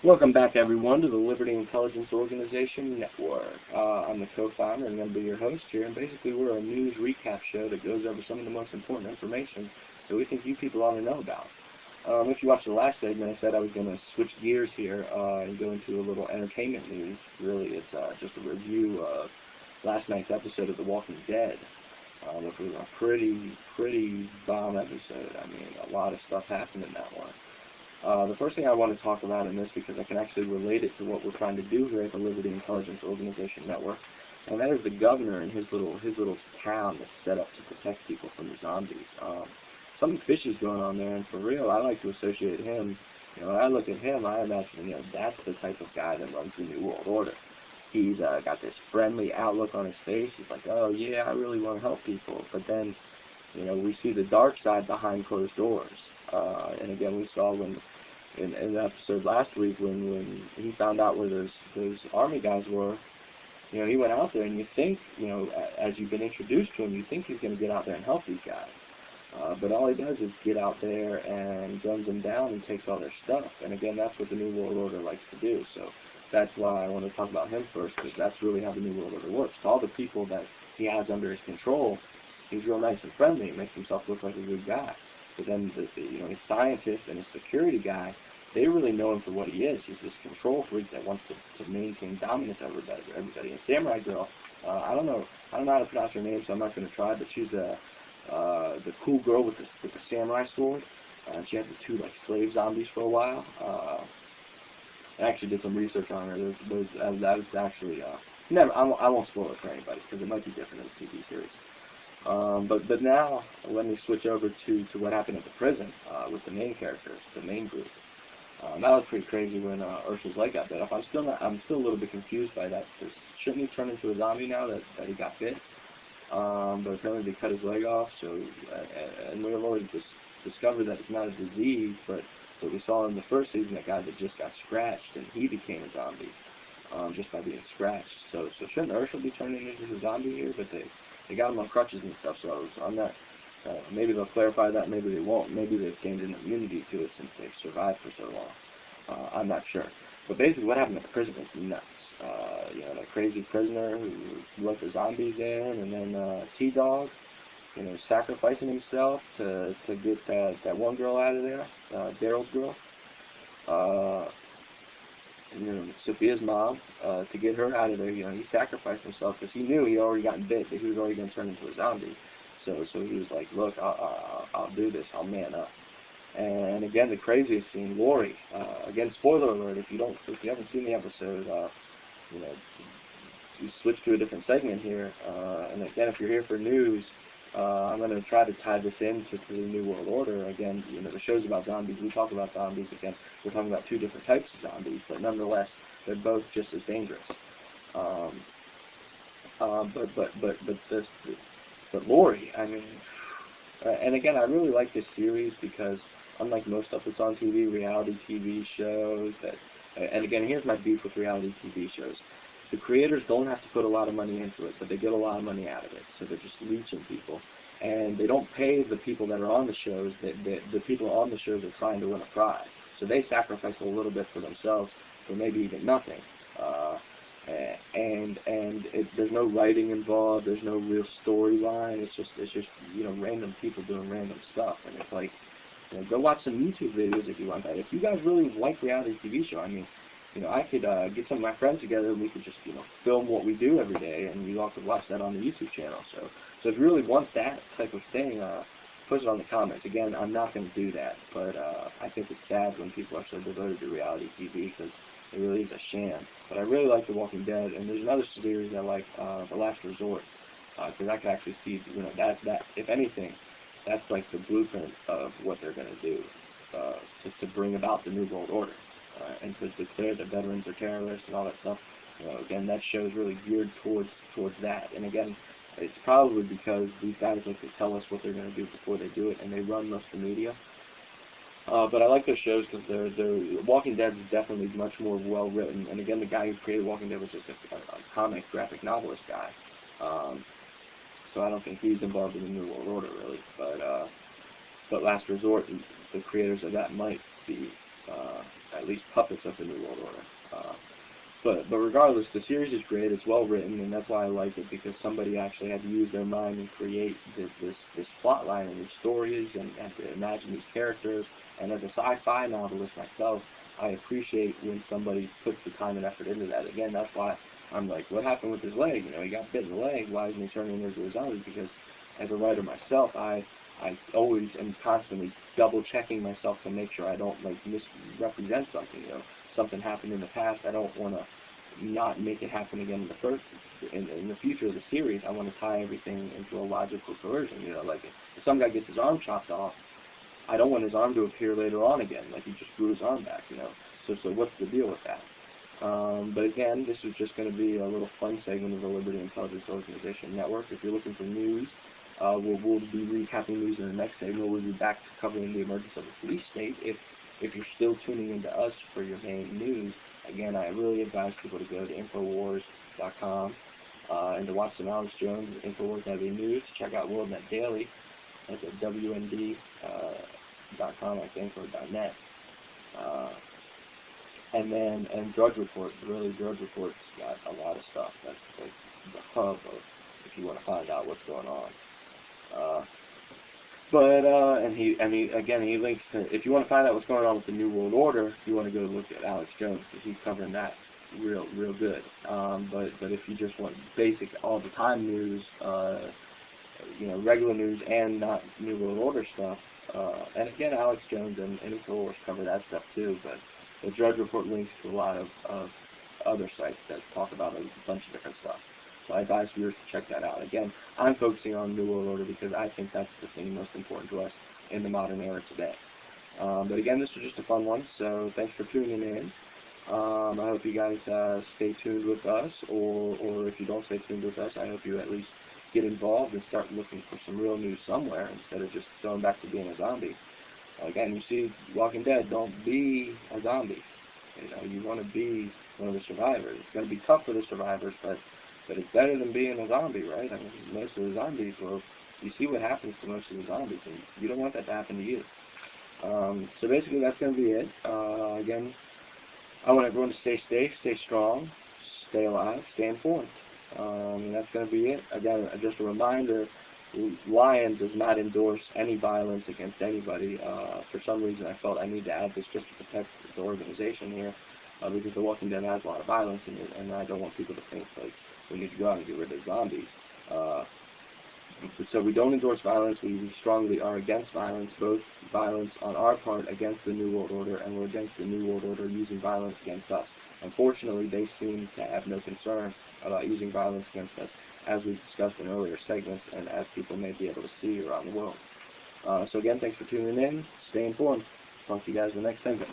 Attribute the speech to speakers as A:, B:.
A: Welcome back, everyone, to the Liberty Intelligence Organization Network. I'm the co-founder and I'm going to be your host here, and basically we're a news recap show that goes over some of the most important information that we think you people ought to know about. If you watched the last segment, I said I was going to switch gears here and go into a little entertainment news. Really, it's just a review of last night's episode of The Walking Dead, which was a pretty bomb episode. I mean, a lot of stuff happened in that one. The first thing I want to talk about in this, because I can actually relate it to what we're trying to do here at the Liberty Intelligence Organization Network, and that is the governor and his little town that's set up to protect people from the zombies. Something fishy's going on there, and for real, I like to associate him. You know, when I look at him, I imagine, you know, that's the type of guy that runs the New World Order. He's got this friendly outlook on his face. He's like, oh yeah, I really want to help people. But then, you know, we see the dark side behind closed doors. And again, we saw when in the episode last week when he found out where those army guys were. You know, he went out there, and you think, you know, as you've been introduced to him, you think he's going to get out there and help these guys. But all he does is get out there and guns them down and takes all their stuff. And again, that's what the New World Order likes to do. So that's why I want to talk about him first, because that's really how the New World Order works. All the people that he has under his control, he's real nice and friendly. He makes himself look like a good guy. But then, you know, his scientist and his security guy, they really know him for what he is. He's this control freak that wants to maintain dominance over everybody. And Samurai Girl, I don't know how to pronounce her name, so I'm not going to try. But she's the cool girl with the samurai sword. She had the two slave zombies for a while. I actually did some research on her. That was actually I won't spoil it for anybody because it might be different in the TV series. But now let me switch over to what happened at the prison with the main characters, the main group. That was pretty crazy when Ursula's leg got bit off. I'm still a little bit confused by that, because shouldn't he turn into a zombie now that he got bit? But apparently they cut his leg off. So and we've already discovered that it's not a disease, but we saw in the first season that guy that just got scratched and he became a zombie just by being scratched. So shouldn't Ursula be turning into a zombie here? But they got him on crutches and stuff, so I'm not, maybe they'll clarify that, maybe they won't. Maybe they've gained an immunity to it since they've survived for so long. I'm not sure. But basically what happened at the prison was nuts. You know, that crazy prisoner who let the zombies in, and then T-Dog, you know, sacrificing himself to get that one girl out of there, Daryl's girl. You know, Sophia's mom, to get her out of there. You know, he sacrificed himself because he knew he already gotten bit, that he was already going to turn into a zombie. So he was like, look, I'll do this. I'll man up. And again, the craziest scene, Lori. Again, spoiler alert, if you haven't seen the episode, you know, you switch to a different segment here. And again, if you're here for news, I'm going to try to tie this into the New World Order. Again, you know, the show's about zombies. We talk about zombies. Again, we're talking about two different types of zombies, but nonetheless, they're both just as dangerous. But Lori, I mean, and again, I really like this series because unlike most stuff that's on TV, reality TV shows, and again, here's my beef with reality TV shows. The creators don't have to put a lot of money into it, but they get a lot of money out of it. So they're just reaching people. And they don't pay the people that are on the shows. The people on the shows are trying to win a prize. So they sacrifice a little bit for themselves, for maybe even nothing. There's no writing involved. There's no real storyline. It's just you know, random people doing random stuff. And it's like, you know, go watch some YouTube videos if you want that. If you guys really like reality TV show, I mean, you know, I could get some of my friends together and we could just, you know, film what we do every day, and you all could watch that on the YouTube channel. So if you really want that type of thing, put it on the comments. Again, I'm not going to do that, but I think it's sad when people are so devoted to reality TV, because it really is a sham. But I really like The Walking Dead, and there's another series I like, The Last Resort, because I can actually see, you know, that if anything, that's like the blueprint of what they're going to do to bring about the New World Order. And to declare that veterans are terrorists and all that stuff. You know, again, that show is really geared towards that. And again, it's probably because these guys like to tell us what they're going to do before they do it, and they run most of the media. But I like those shows because Walking Dead is definitely much more well written. And again, the guy who created Walking Dead was just a comic graphic novelist guy. So I don't think he's involved in the New World Order really. But Last Resort, the creators of that might be. at least puppets of the New World Order. But regardless, the series is great. It's well written, and that's why I like it, because somebody actually had to use their mind and create this plot line and these stories, and to imagine these characters. And as a sci-fi novelist myself, I appreciate when somebody puts the time and effort into that. Again, that's why I'm like, what happened with his leg? You know, he got bit in the leg. Why isn't he turning into a zombie? Because as a writer myself, I always am constantly double checking myself to make sure I don't like misrepresent something. You know, something happened in the past. I don't want to not make it happen again in the future of the series. I want to tie everything into a logical coercion. You know, like if some guy gets his arm chopped off, I don't want his arm to appear later on again, like he just grew his arm back. You know, so what's the deal with that? But again, this is just going to be a little fun segment of the Liberty Intelligence Organization Network. If you're looking for news, we'll be recapping news in the next segment. We'll be back to covering the emergence of the police state. If you're still tuning into us for your main news, again, I really advise people to go to Infowars.com and to watch some Alex Jones and Infowars Heavy News. Check out WorldNet Daily. That's at WND.com, I think, or .net. And Drudge Report. Really, Drudge Report's got a lot of stuff. That's like the hub of, if you want to find out what's going on. He links to, if you want to find out what's going on with the New World Order, you want to go look at Alex Jones, because he's covering that real good. But if you just want basic all-the-time news, you know, regular news and not New World Order stuff, and again, Alex Jones and Infowars cover that stuff too, but the Drudge Report links to a lot of other sites that talk about a bunch of different stuff. So I advise viewers to check that out. Again, I'm focusing on New World Order because I think that's the thing most important to us in the modern era today. But again, this was just a fun one, so thanks for tuning in. I hope you guys stay tuned with us, or if you don't stay tuned with us, I hope you at least get involved and start looking for some real news somewhere instead of just going back to being a zombie. Again, you see Walking Dead, don't be a zombie. You know, you want to be one of the survivors. It's going to be tough for the survivors, but it's better than being a zombie, right? I mean, most of the zombies, well, you see what happens to most of the zombies, and you don't want that to happen to you. So basically, that's going to be it. Again, I want everyone to stay safe, stay strong, stay alive, stay informed. And that's going to be it. Again, just a reminder, L.I.O.N does not endorse any violence against anybody. For some reason, I felt I need to add this just to protect the organization here, because The Walking Dead has a lot of violence in it, and I don't want people to think, like, we need to go out and get rid of zombies. So we don't endorse violence. We strongly are against violence, both violence on our part against the New World Order, and we're against the New World Order using violence against us. Unfortunately, they seem to have no concern about using violence against us, as we've discussed in earlier segments, and as people may be able to see around the world. So again, thanks for tuning in. Stay informed. Talk to you guys in the next segment.